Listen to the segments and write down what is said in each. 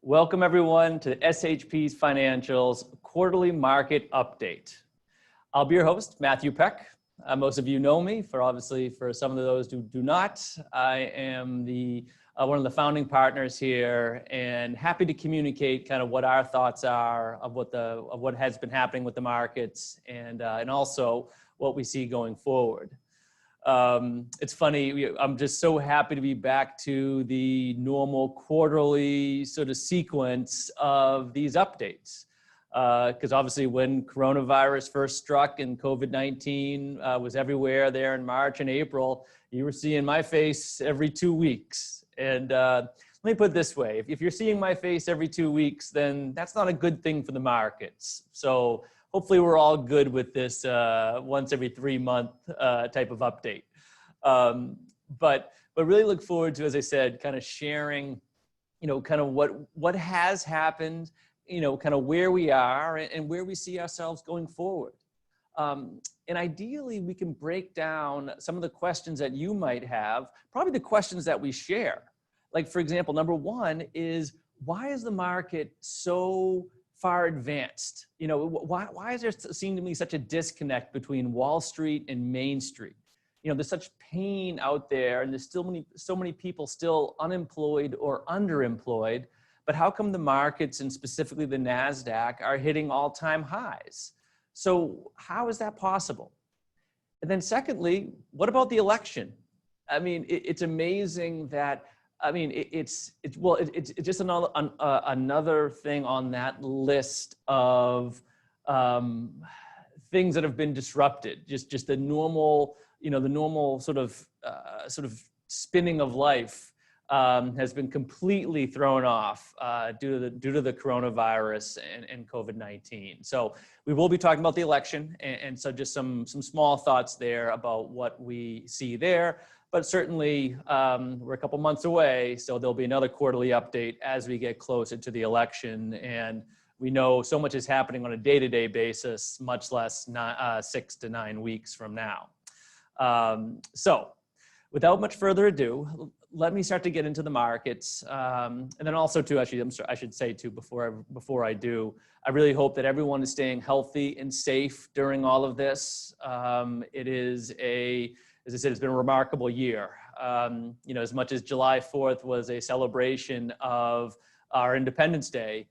Welcome everyone to SHP's Financials Quarterly Market Update. I'll be your host, Matthew Peck. Most of you know me, for some of those who do not. I am one of the founding partners here and happy to communicate kind of what our thoughts are of what has been happening with the markets and also what we see going forward. It's funny, I'm just so happy to be back to the normal quarterly sort of sequence of these updates. Because obviously when coronavirus first struck and COVID-19 was everywhere there in March and April, you were seeing my face every 2 weeks. And let me put it this way, if you're seeing my face every 2 weeks, then that's not a good thing for the markets. So hopefully we're all good with this once every 3 month type of update. But really look forward to, as I said, kind of sharing, kind of what has happened, kind of where we are and where we see ourselves going forward. And ideally, we can break down some of the questions that you might have, probably the questions that we share. Like, for example, number one is, why is the market so far advanced? Why is there seem to be such a disconnect between Wall Street and Main Street? There's such pain out there and there's still so many people still unemployed or underemployed, but how come the markets and specifically the NASDAQ are hitting all-time highs? So how is that possible? And then secondly, what about the election? I mean, it's amazing that, it's just another thing on that list of things that have been disrupted. Just the normal, the normal sort of spinning of life has been completely thrown off due to the coronavirus and COVID-19. So we will be talking about the election, and so just some small thoughts there about what we see there. But certainly, we're a couple months away, so there'll be another quarterly update as we get closer to the election. And we know so much is happening on a day-to-day basis, much less 6 to 9 weeks from now. So without much further ado, let me start to get into the markets. And then also too, actually, I should say too, before I do, I really hope that everyone is staying healthy and safe during all of this. It is as I said, it's been a remarkable year. As much as July 4th was a celebration of our Independence Day,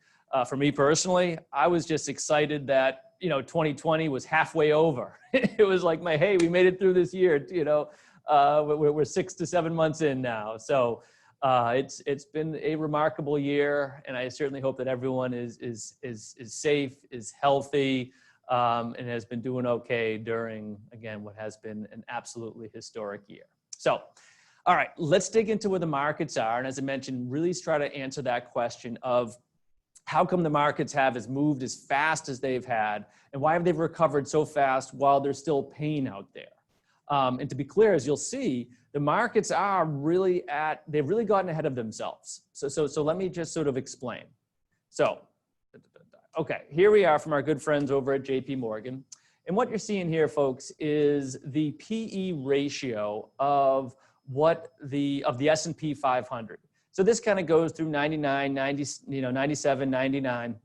for me personally, I was just excited that, 2020 was halfway over. It was like hey, we made it through this year, we're 6 to 7 months in now. So it's been a remarkable year, and I certainly hope that everyone is safe, is healthy, and has been doing okay during, again, what has been an absolutely historic year. So, all right, let's dig into where the markets are. And as I mentioned, really try to answer that question of how come the markets has moved as fast as they've had, and why have they recovered so fast while there's still pain out there? And to be clear, as you'll see, the markets are they've really gotten ahead of themselves. So let me just sort of explain. So, okay, here we are from our good friends over at JP Morgan. And what you're seeing here, folks, is the PE ratio of the S&P 500. So this kind of goes through 99, 90, 97, 99.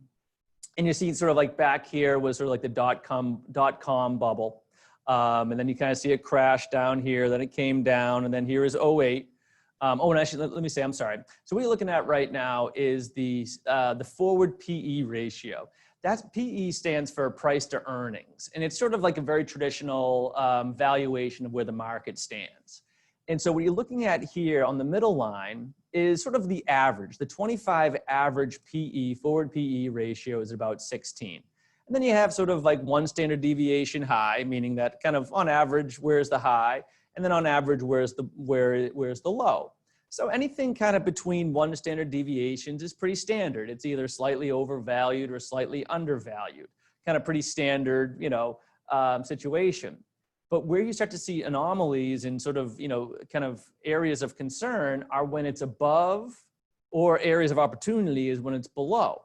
And you see sort of like back here was sort of like the dot-com bubble. And then you kind of see it crash down here, then it came down, and then here is 08. And actually, let me say, I'm sorry. So what you're looking at right now is the forward PE ratio. That PE stands for price to earnings. And it's sort of like a very traditional valuation of where the market stands. And so what you're looking at here on the middle line is sort of the average. The 25 average PE, forward PE ratio is about 16. And then you have sort of like one standard deviation high, meaning that kind of on average, where's the high? And then on average, where's the low? So anything kind of between one standard deviations is pretty standard. It's either slightly overvalued or slightly undervalued, kind of pretty standard, situation. But where you start to see anomalies and sort of, kind of areas of concern are when it's above, or areas of opportunity is when it's below.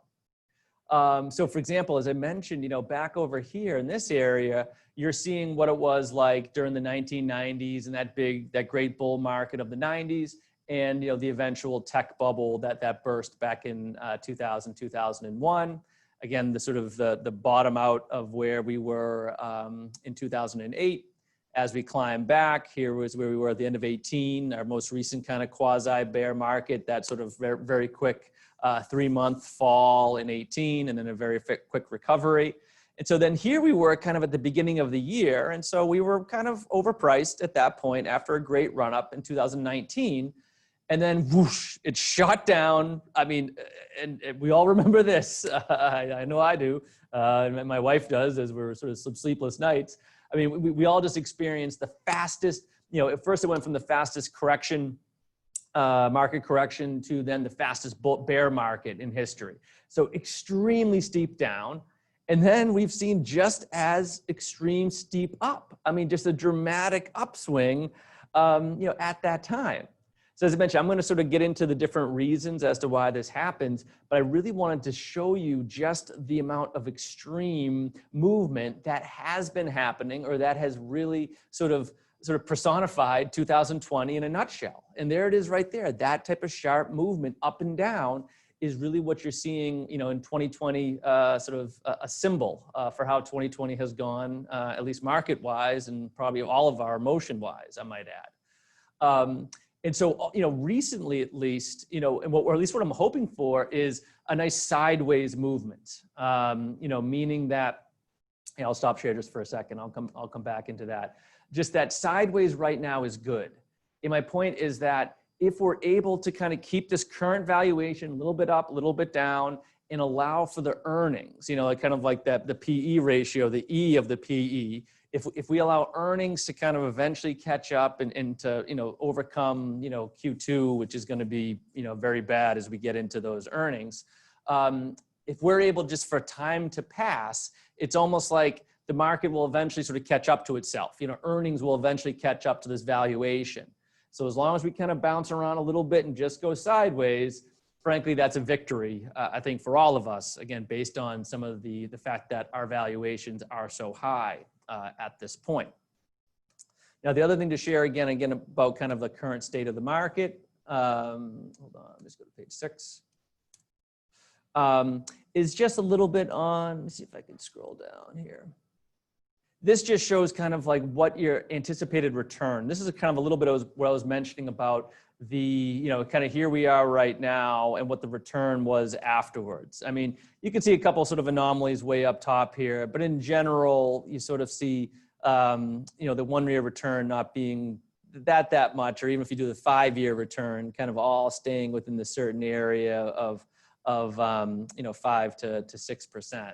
So for example, as I mentioned, back over here in this area, you're seeing what it was like during the 1990s and that great bull market of the 90s. and the eventual tech bubble that burst back in 2000, 2001. Again, the sort of the bottom out of where we were in 2008. As we climb back, here was where we were at the end of 18, our most recent kind of quasi bear market, that sort of very, very quick 3-month fall in 18, and then a very quick recovery. And so then here we were kind of at the beginning of the year. And so we were kind of overpriced at that point after a great run up in 2019. And then whoosh, it shot down. I mean, and we all remember this. I know I do. And my wife does, as we were sort of some sleepless nights. I mean, we all just experienced the fastest, at first it went from the fastest correction, market correction, to then the fastest bear market in history. So extremely steep down. And then we've seen just as extreme steep up. I mean, just a dramatic upswing, at that time. So as I mentioned, I'm going to sort of get into the different reasons as to why this happens, but I really wanted to show you just the amount of extreme movement that has been happening, or that has really sort of personified 2020 in a nutshell. And there it is right there. That type of sharp movement up and down is really what you're seeing, in 2020, sort of a symbol for how 2020 has gone, at least market-wise, and probably all of our emotion-wise, I might add. And so, recently at least, or at least what I'm hoping for is a nice sideways movement, meaning that, I'll stop share just for a second. I'll come back into that. Just that sideways right now is good. And my point is that if we're able to kind of keep this current valuation a little bit up, a little bit down, and allow for the earnings, kind of like that, the PE ratio, the E of the PE, if we allow earnings to kind of eventually catch up and to, overcome, Q2, which is going to be, very bad as we get into those earnings. If we're able just for time to pass, it's almost like the market will eventually sort of catch up to itself. Earnings will eventually catch up to this valuation. So as long as we kind of bounce around a little bit and just go sideways, frankly, that's a victory, I think, for all of us, again, based on some of the fact that our valuations are so high at this point. Now, the other thing to share again about kind of the current state of the market, hold on, let's go to page 6, is just a little bit on, let me see if I can scroll down here. This just shows kind of like what your anticipated return. This is kind of a little bit of what I was mentioning about the, kind of here we are right now and what the return was afterwards. I mean, you can see a couple sort of anomalies way up top here, but in general, you sort of see, the 1-year return not being that much, or even if you do the 5-year return, kind of all staying within the certain area of 5 to 6%.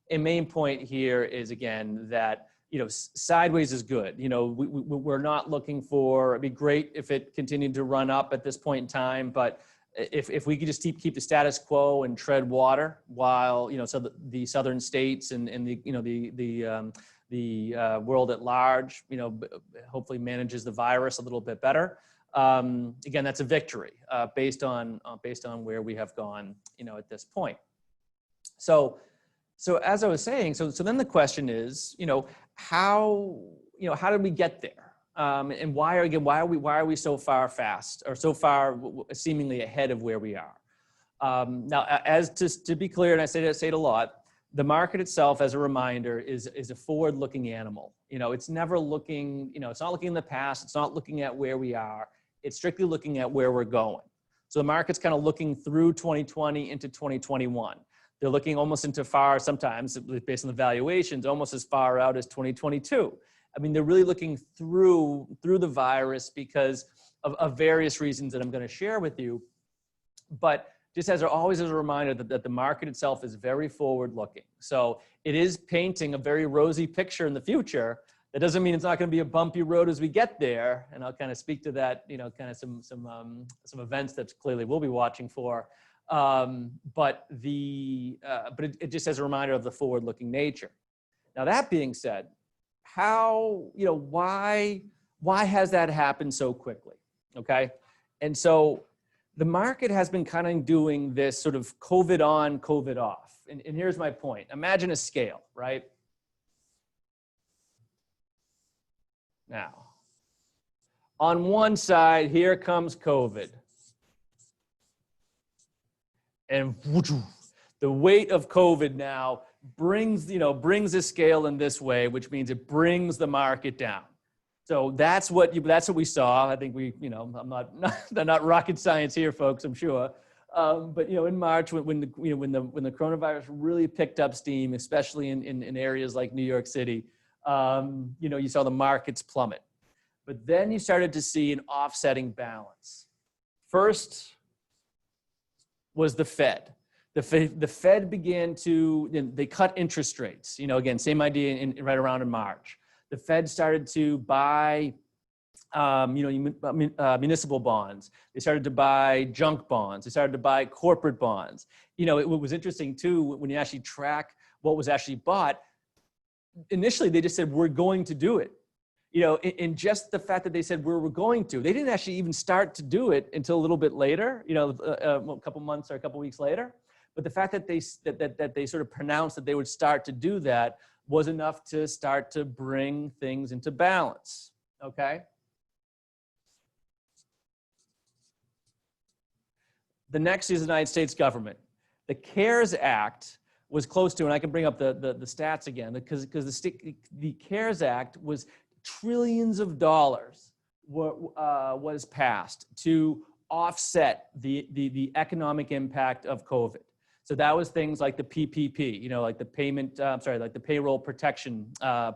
A main point here is, again, that, sideways is good. We're not looking for, it'd be great if it continued to run up at this point in time, but if we could just keep the status quo and tread water while, so the southern states and the world at large, hopefully manages the virus a little bit better. Again, that's a victory based on where we have gone, at this point. So as I was saying, so then the question is, how did we get there? And why are we so far fast, or so far seemingly ahead of where we are? Now, as to be clear, and I say it a lot, the market itself, as a reminder, is a forward-looking animal. It's never looking, it's not looking in the past. It's not looking at where we are. It's strictly looking at where we're going. So the market's kind of looking through 2020 into 2021. They're looking almost into sometimes based on the valuations, almost as far out as 2022. I mean, they're really looking through the virus because of various reasons that I'm going to share with you. But just always as a reminder that the market itself is very forward looking. So it is painting a very rosy picture in the future. That doesn't mean it's not going to be a bumpy road as we get there. And I'll kind of speak to that, kind of some events that clearly we'll be watching for. But it just as a reminder of the forward-looking nature. Now, that being said, why has that happened so quickly? Okay. And so the market has been kind of doing this sort of COVID on, COVID off. And here's my point. Imagine a scale, right? Now, on one side, here comes COVID. and the weight of COVID now brings the scale in this way, which means it brings the market down. So that's what we saw. I think they're not rocket science here, folks, I'm sure. But in March, when the coronavirus really picked up steam, especially in areas like New York City, you saw the markets plummet. But then you started to see an offsetting balance. First was the Fed. The Fed began to, they cut interest rates. Again, same idea right around in March. The Fed started to buy, municipal bonds. They started to buy junk bonds. They started to buy corporate bonds. It was interesting too, when you actually track what was actually bought, initially they just said, we're going to do it. In just the fact that they said we're going to, they didn't actually even start to do it until a little bit later, a couple months or a couple weeks later. But the fact that they sort of pronounced that they would start to do that was enough to start to bring things into balance, okay? The next is the United States government. The CARES Act was close to, and I can bring up the stats again, because the CARES Act was trillions of dollars was passed to offset the economic impact of COVID. So that was things like the PPP, like the the payroll protection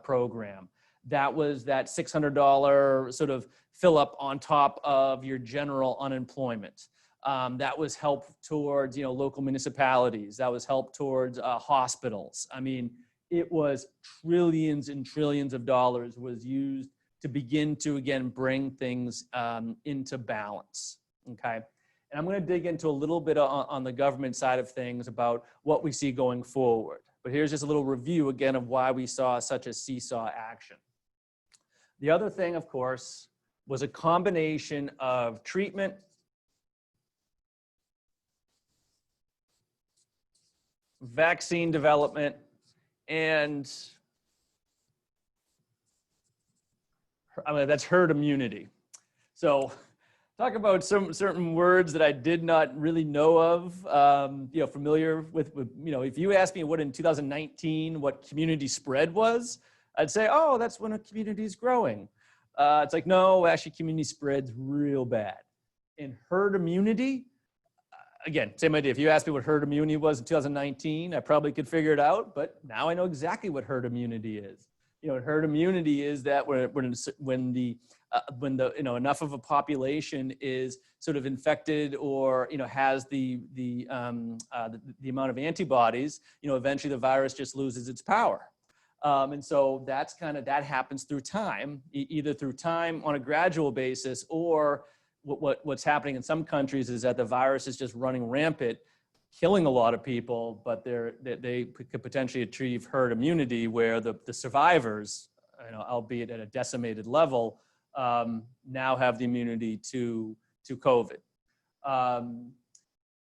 program. That was that $600 sort of fill up on top of your general unemployment. That was help towards, local municipalities. That was help towards hospitals. I mean, it was trillions and trillions of dollars was used to begin to, again, bring things into balance, okay? And I'm gonna dig into a little bit on the government side of things about what we see going forward. But here's just a little review, again, of why we saw such a seesaw action. The other thing, of course, was a combination of treatment, vaccine development, and that's herd immunity. So talk about some certain words that I did not really know of, familiar with, if you asked me what in 2019, what community spread was, I'd say, oh, that's when a community is growing. It's like, no, actually community spread's real bad. In herd immunity, again, same idea. If you asked me what herd immunity was in 2019, I probably could figure it out, but now I know exactly what herd immunity is. Herd immunity is that when enough of a population is sort of infected or has the amount of antibodies, eventually the virus just loses its power. And so that happens through time, either through time on a gradual basis, or what's happening in some countries is that the virus is just running rampant, killing a lot of people, but they could potentially achieve herd immunity where the survivors, albeit at a decimated level, now have the immunity to COVID.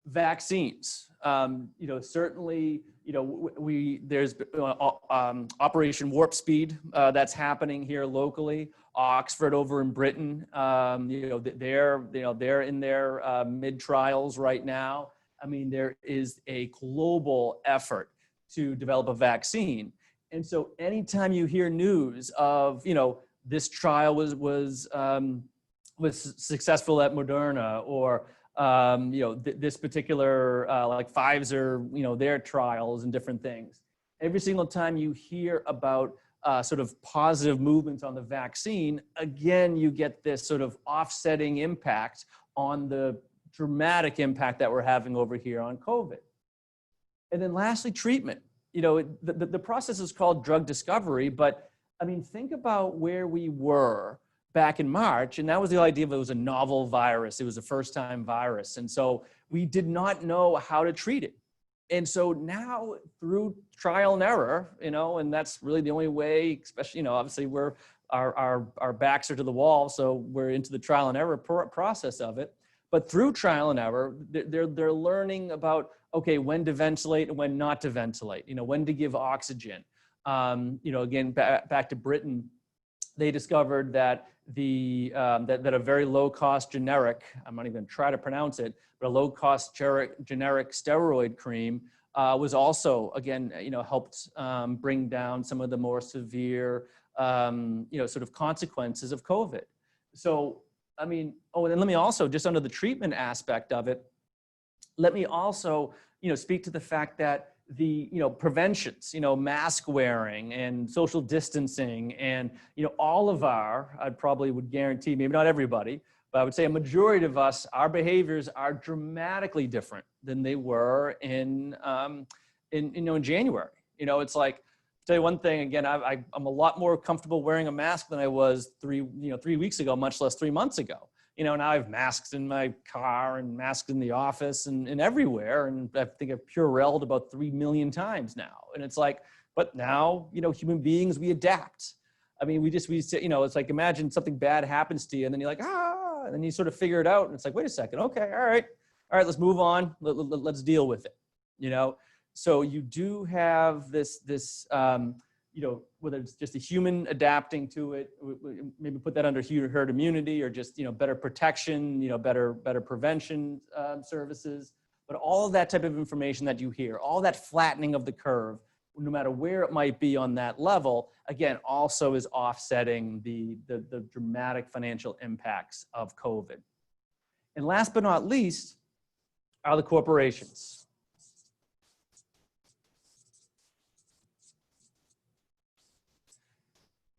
Vaccines, certainly, there's Operation Warp Speed that's happening here locally. Oxford over in Britain, they're in their mid trials right now. I mean, there is a global effort to develop a vaccine. And so anytime you hear news of, this trial was successful at Moderna, or, this particular, like Pfizer, their trials and different things. Every single time you hear about sort of positive movements on the vaccine, again, you get this sort of offsetting impact on the dramatic impact that we're having over here on COVID. And then lastly, treatment. The process is called drug discovery, but I mean, think about where we were back in March, and that was the idea of it was a novel virus. It was a first-time virus. And so we did not know how to treat it. And so now through trial and error, and that's really the only way, especially, obviously our backs are to the wall, so we're into the trial and error process of it. But through trial and error, they're learning about, okay, when to ventilate and when not to ventilate, when to give oxygen. Again, back to Britain, they discovered that that a very low-cost generic, I'm not even going to try to pronounce it, but a low-cost generic steroid cream was also, again, helped bring down some of the more severe, sort of consequences of COVID. So, I mean, oh, and let me also, just under the treatment aspect of it, let me also, speak to the fact that the, preventions, mask wearing and social distancing and, all of I probably would guarantee, maybe not everybody, but I would say a majority of us, our behaviors are dramatically different than they were in January. It's like, tell you one thing, again, I'm a lot more comfortable wearing a mask than I was 3 weeks ago, much less 3 months ago. Now I have masks in my car and masks in the office and everywhere. And I think I've Purelled about 3 million times now. And it's like, but now, human beings, we adapt. I mean, we say, it's like, imagine something bad happens to you and then you're like, and then you sort of figure it out. And it's like, wait a second. Okay. All right, let's move on. Let's deal with it. So you do have this, whether it's just a human adapting to it, maybe put that under herd immunity or just, better protection, better prevention services, but all of that type of information that you hear, all that flattening of the curve, no matter where it might be on that level, again, also is offsetting the dramatic financial impacts of COVID. And last but not least are the corporations.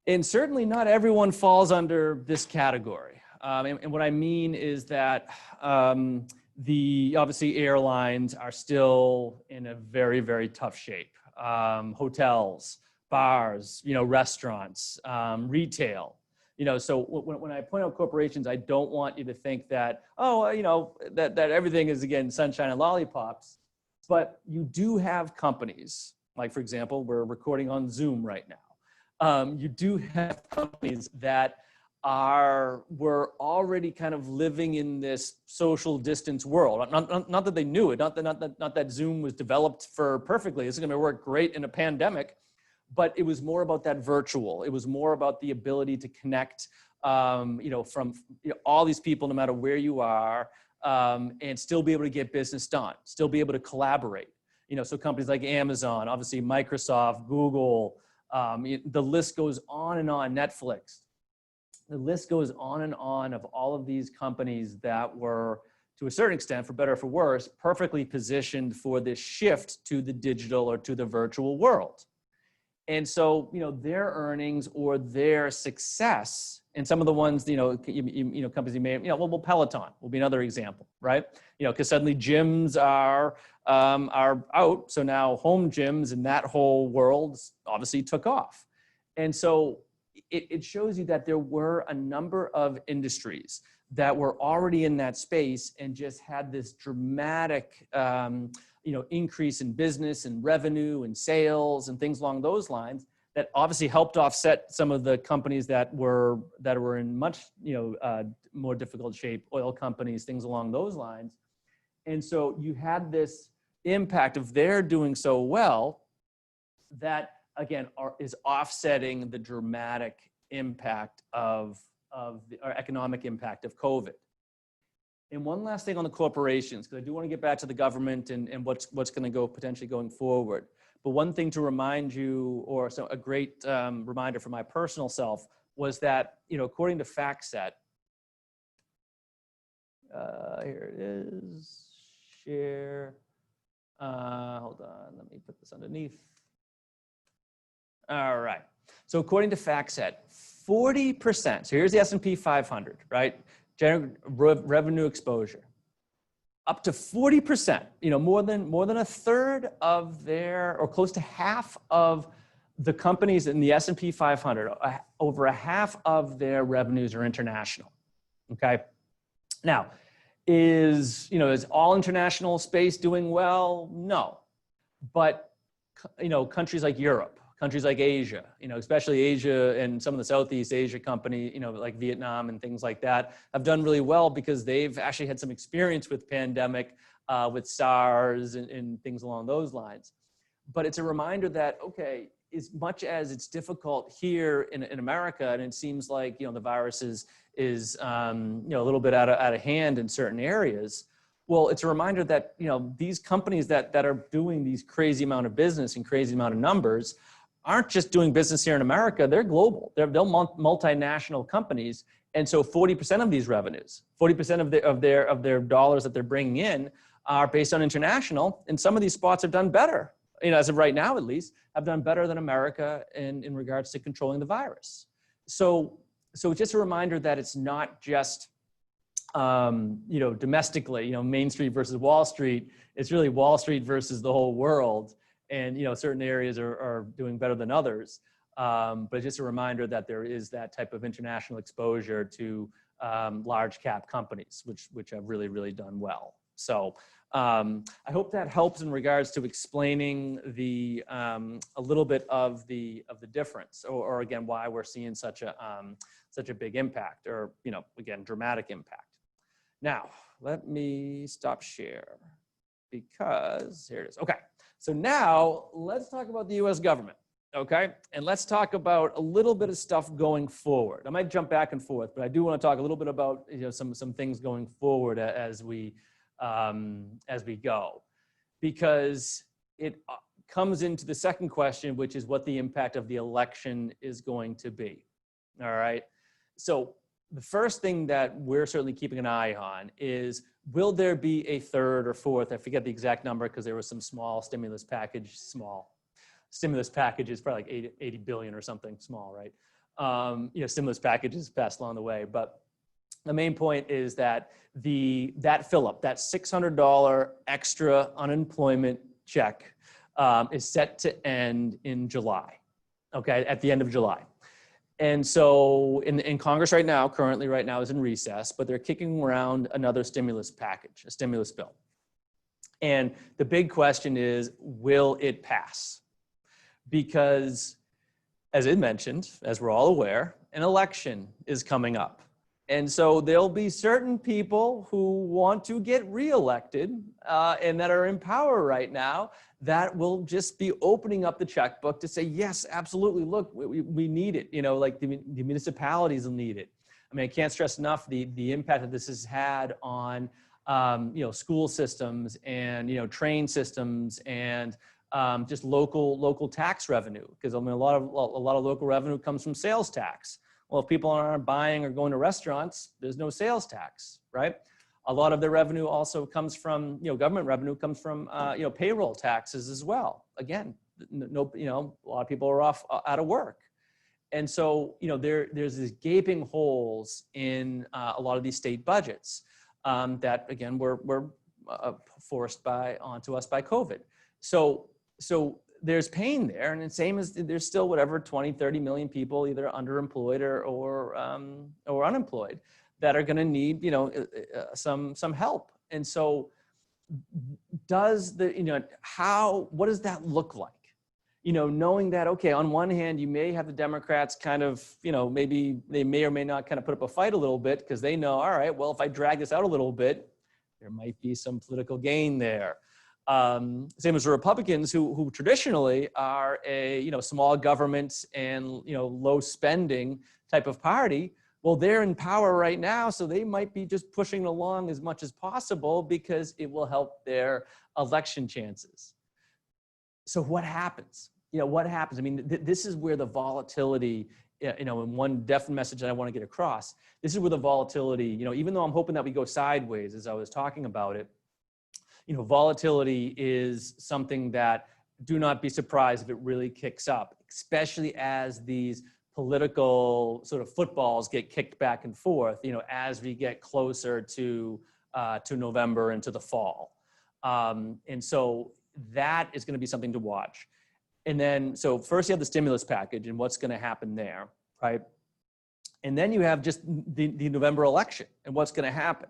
And certainly not everyone falls under this category. And what I mean is that obviously airlines are still in a very, very tough shape. Hotels, bars, restaurants, retail. So when I point out corporations, I don't want you to think that, that everything is, again, sunshine and lollipops. But you do have companies, like, for example, we're recording on Zoom right now. You do have companies that were already kind of living in this social distance world. Not that they knew it, not that Zoom was developed for perfectly. It's going to work great in a pandemic, but it was more about that virtual. It was more about the ability to connect, from all these people, no matter where you are, and still be able to get business done, still be able to collaborate. So companies like Amazon, obviously Microsoft, Google. The list goes on and on, Netflix. The list goes on and on of all of these companies that were, to a certain extent, for better or for worse, perfectly positioned for this shift to the digital or to the virtual world. And so, their earnings or their success, and some of the ones, companies you may, Peloton will be another example, right? Because suddenly gyms are out. So now home gyms and that whole world obviously took off. And so it shows you that there were a number of industries that were already in that space and just had this dramatic, increase in business and revenue and sales and things along those lines that obviously helped offset some of the companies that were in much, more difficult shape, oil companies, things along those lines. And so you had this impact of their doing so well that, again, is offsetting the dramatic impact of our economic impact of COVID. And one last thing on the corporations, because I do want to get back to the government and what's going to go potentially going forward. But one thing to remind you, or so a great reminder for my personal self, was that, according to FactSet, here it is, share, hold on, let me put this underneath. All right, so according to FactSet, 40%, so here's the S&P 500, right? Revenue exposure, up to 40%, more than a third of their, or close to half of the companies in the S&P 500, over a half of their revenues are international. Okay. Now, is all international space doing well? No, but countries like Europe, countries like Asia, especially Asia and some of the Southeast Asia company, like Vietnam and things like that, have done really well because they've actually had some experience with pandemic, with SARS and things along those lines. But it's a reminder that, okay, as much as it's difficult here in America, and it seems like, the virus is a little bit out of hand in certain areas. Well, it's a reminder that, these companies that are doing these crazy amount of business and crazy amount of numbers aren't just doing business here in America, they're global. They're multinational companies. And so 40% of these revenues, 40% of their dollars that they're bringing in are based on international. And some of these spots have done better, as of right now, at least, have done better than America in regards to controlling the virus. So just a reminder that it's not just, domestically, Main Street versus Wall Street. It's really Wall Street versus the whole world. And, certain areas are doing better than others. But just a reminder that there is that type of international exposure to large cap companies, which have really, really done well. So I hope that helps in regards to explaining a little bit of the difference, or again, why we're seeing such a big impact, or, again, dramatic impact. Now, let me stop share, because here it is. Okay, so now let's talk about the US government. Okay, and let's talk about a little bit of stuff going forward. I might jump back and forth, but I do want to talk a little bit about some things going forward as we go, because it comes into the second question, which is what the impact of the election is going to be. All right, so the first thing that we're certainly keeping an eye on is, will there be a third or fourth? I forget the exact number because there was some small stimulus package, is probably like 80 billion or something small, right? Stimulus packages passed along the way. But the main point is that that fill-up, that $600 extra unemployment check is set to end in July, okay, at the end of July. And so in Congress currently right now is in recess, but they're kicking around another stimulus package, a stimulus bill. And the big question is, will it pass? Because, as I mentioned, as we're all aware, an election is coming up. And so there'll be certain people who want to get reelected and that are in power right now that will just be opening up the checkbook to say, yes, absolutely, look, we need it. Like the municipalities will need it. I mean, I can't stress enough the impact that this has had on, school systems and, train systems and just local tax revenue, because I mean a lot of local revenue comes from sales tax. Well, if people aren't buying or going to restaurants, there's no sales tax, right? A lot of their revenue also comes from, government revenue comes from, payroll taxes as well. Again, a lot of people are out of work. And so, there's these gaping holes in a lot of these state budgets that, again, were forced onto us by COVID. So there's pain there, and the same as there's still whatever 20, 30 million people either underemployed or unemployed that are going to need some help. And so what does that look like? Knowing that, okay, on one hand, you may have the Democrats kind of, maybe they may or may not kind of put up a fight a little bit because they know, all right, well, if I drag this out a little bit, there might be some political gain there. Same as the Republicans, who traditionally are a small government and low spending type of party. Well, they're in power right now, so they might be just pushing it along as much as possible because it will help their election chances. So what happens? What happens? I mean, this is where the volatility, and one definite message that I want to get across. This is where the volatility, even though I'm hoping that we go sideways as I was talking about it. Volatility is something that do not be surprised if it really kicks up, especially as these political sort of footballs get kicked back and forth, as we get closer to November and to the fall. And so that is going to be something to watch. And then, so first you have the stimulus package and what's going to happen there, right? And then you have just the November election and what's going to happen.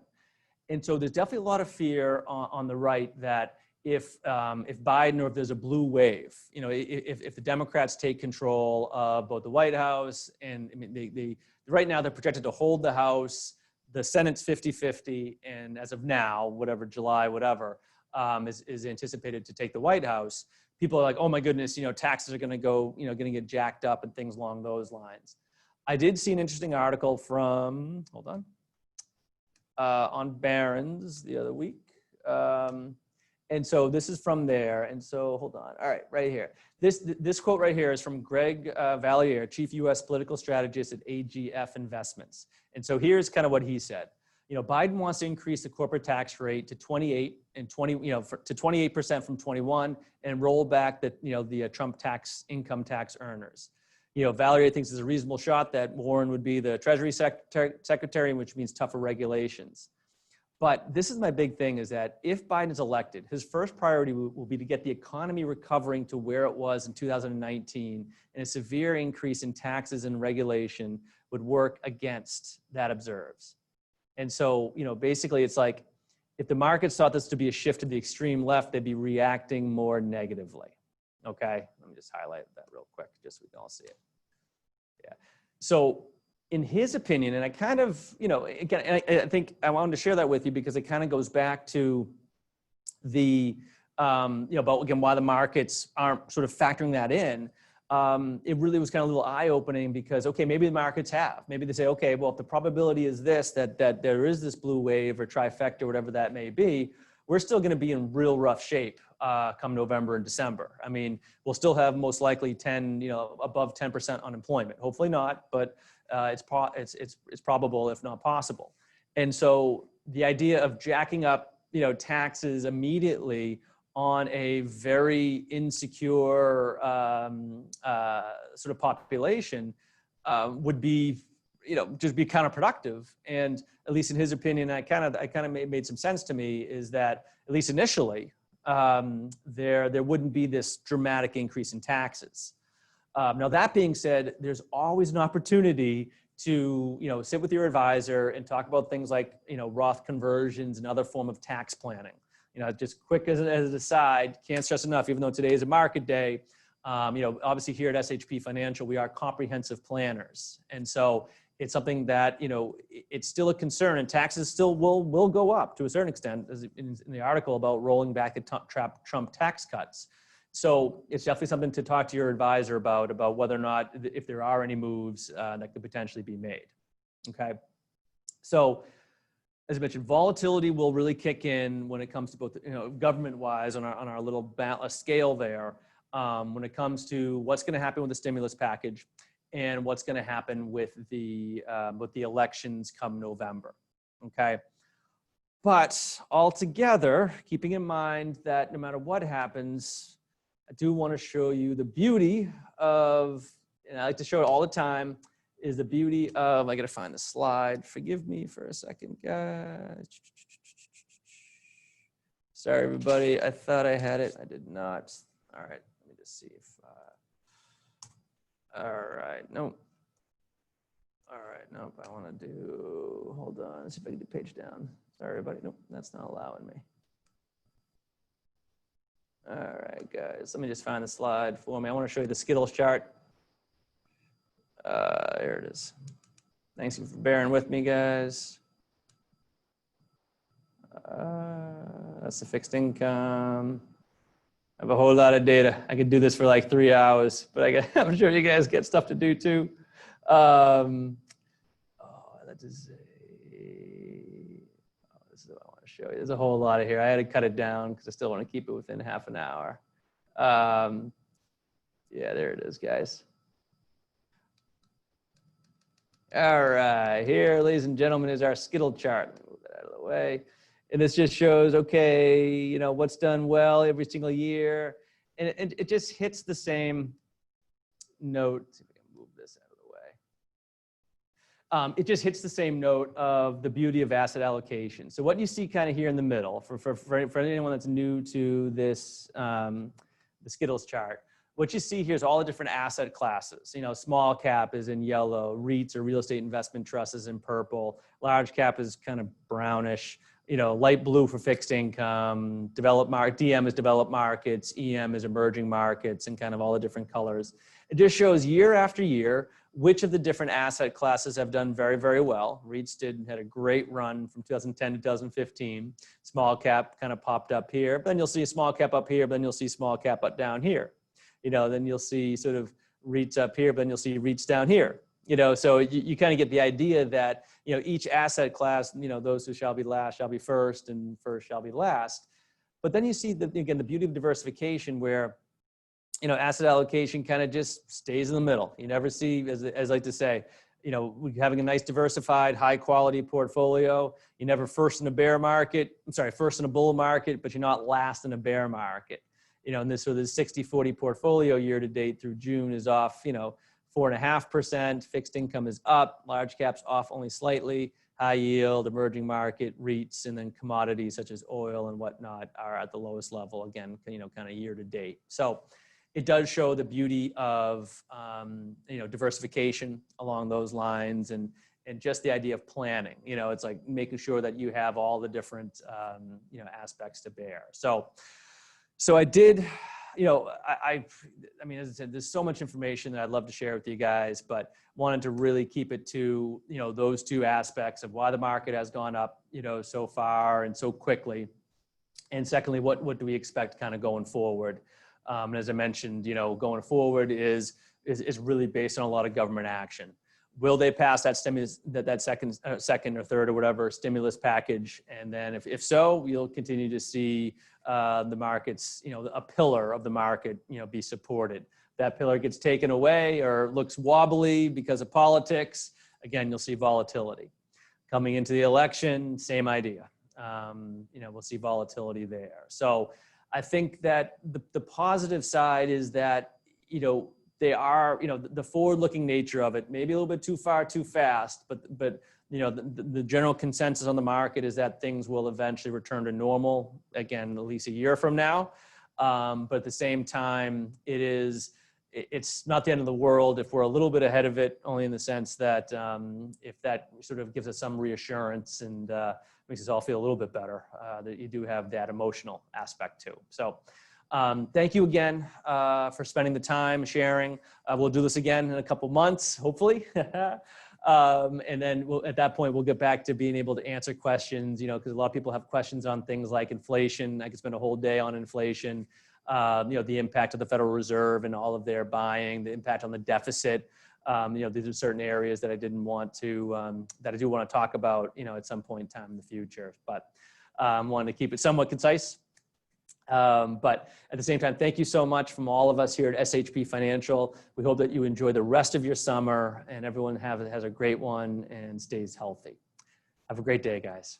And so there's definitely a lot of fear on the right that if Biden, or if there's a blue wave, if the Democrats take control of both the White House, and I mean, they right now they're projected to hold the House, the Senate's 50-50, and as of now, July, is anticipated to take the White House, people are like, oh my goodness, taxes are going to go, going to get jacked up and things along those lines. I did see an interesting article from, hold on Barron's the other week. And so this is from there. And so hold on. All right, right here. This quote right here is from Greg Valliere, Chief U.S. Political Strategist at AGF Investments. And so here's kind of what he said. Biden wants to increase the corporate tax rate to 28 and 20, to 28% from 21, and roll back the Trump income tax earners. Valliere thinks it's a reasonable shot that Warren would be the Treasury Secretary, which means tougher regulations. But this is my big thing, is that if Biden is elected, his first priority will be to get the economy recovering to where it was in 2019, and a severe increase in taxes and regulation would work against that observes. And so, basically it's like, if the markets thought this to be a shift to the extreme left, they'd be reacting more negatively. Okay, let me just highlight that real quick, just so we can all see it. Yeah, so in his opinion, and I kind of, again, I think I wanted to share that with you because it kind of goes back to the, about, again, why the markets aren't sort of factoring that in. It really was kind of a little eye-opening because, okay, maybe the markets have. Maybe they say, okay, well, if the probability is this, that there is this blue wave or trifecta, whatever that may be, we're still going to be in real rough shape come November and December. I mean, we'll still have most likely above 10% unemployment. Hopefully not, but it's probable, if not possible. And so the idea of jacking up, taxes immediately on a very insecure sort of population would be, just be counterproductive. And at least in his opinion, I kind of made some sense to me, is that at least initially, there wouldn't be this dramatic increase in taxes. Now that being said, there's always an opportunity to sit with your advisor and talk about things like Roth conversions and other form of tax planning. Just quick as an aside, can't stress enough, even though today is a market day, obviously here at SHP Financial, we are comprehensive planners. And so it's something that, it's still a concern, and taxes still will go up to a certain extent, as in the article about rolling back the Trump tax cuts. So it's definitely something to talk to your advisor about whether or not, if there are any moves that could potentially be made, okay? So, as I mentioned, volatility will really kick in when it comes to both, government-wise on our little scale there, when it comes to what's going to happen with the stimulus package and what's going to happen with the elections come November, okay? But altogether, keeping in mind that no matter what happens, I do want to show you the beauty of, and I like to show it all the time, is the beauty of, I got to find the slide. Forgive me for a second, guys. Sorry, everybody. I thought I had it. I did not. All right. Let me just see if, all right. Nope. All right. Nope. I want to do, hold on. Let's see if I can do page down. Sorry, everybody. Nope. That's not allowing me. All right, guys. Let me just find the slide for me. I want to show you the Skittles chart. Here it is. Thanks for bearing with me, guys. That's the fixed income. I have a whole lot of data. I could do this for like 3 hours, but I'm sure you guys get stuff to do too. This is what I want to show you. There's a whole lot of here. I had to cut it down because I still want to keep it within half an hour. Yeah, there it is, guys. All right, here, ladies and gentlemen, is our Skittle chart. Let me move that out of the way. And this just shows, okay, what's done well every single year. And it just hits the same note. Let's see if I can move this out of the way. It just hits the same note of the beauty of asset allocation. So what you see kind of here in the middle, for anyone that's new to this, the Skittles chart, what you see here is all the different asset classes. Small cap is in yellow, REITs or real estate investment trusts is in purple, large cap is kind of brownish, light blue for fixed income, DM is developed markets, EM is emerging markets, and kind of all the different colors. It just shows year after year which of the different asset classes have done very, very well. REITs had a great run from 2010 to 2015. Small cap kind of popped up here, but then you'll see a small cap up here, but then you'll see small cap up down here. Then you'll see sort of REITs up here, but then you'll see REITs down here. So you kind of get the idea that, each asset class, those who shall be last shall be first, and first shall be last. But then you see, the beauty of diversification where, asset allocation kind of just stays in the middle. You never see, as I like to say, having a nice diversified, high quality portfolio. You're never first in a bear market. First in a bull market, but you're not last in a bear market. And this 60-40 portfolio year to date through June is off, 4.5%. Fixed income is up. Large caps off only slightly. High yield, emerging market, REITs, and then commodities such as oil and whatnot are at the lowest level again, kind of year to date. So it does show the beauty of, diversification along those lines, and just the idea of planning. It's like making sure that you have all the different, aspects to bear. So I did, I mean, as I said, there's so much information that I'd love to share with you guys, but wanted to really keep it to, those two aspects of why the market has gone up, so far and so quickly. And secondly, what do we expect kind of going forward? And as I mentioned, going forward is really based on a lot of government action. Will they pass that stimulus, that second or third or whatever stimulus package? And then if so, you'll continue to see the markets, a pillar of the market, be supported. That pillar gets taken away or looks wobbly because of politics, again, you'll see volatility. Coming into the election, same idea. We'll see volatility there. So I think that the positive side is that, they are, the forward-looking nature of it, maybe a little bit too far, too fast, but the general consensus on the market is that things will eventually return to normal, again, at least a year from now. But at the same time, it's not the end of the world if we're a little bit ahead of it, only in the sense that if that sort of gives us some reassurance and makes us all feel a little bit better, that you do have that emotional aspect too. So thank you again for spending the time sharing. We'll do this again in a couple months, hopefully. And then at that point, we'll get back to being able to answer questions, because a lot of people have questions on things like inflation. I could spend a whole day on inflation, the impact of the Federal Reserve and all of their buying, the impact on the deficit. These are certain areas that I didn't want to, that I do want to talk about, at some point in time in the future. But wanted to keep it somewhat concise. But at the same time, thank you so much from all of us here at SHP Financial. We hope that you enjoy the rest of your summer and everyone has a great one and stays healthy. Have a great day, guys.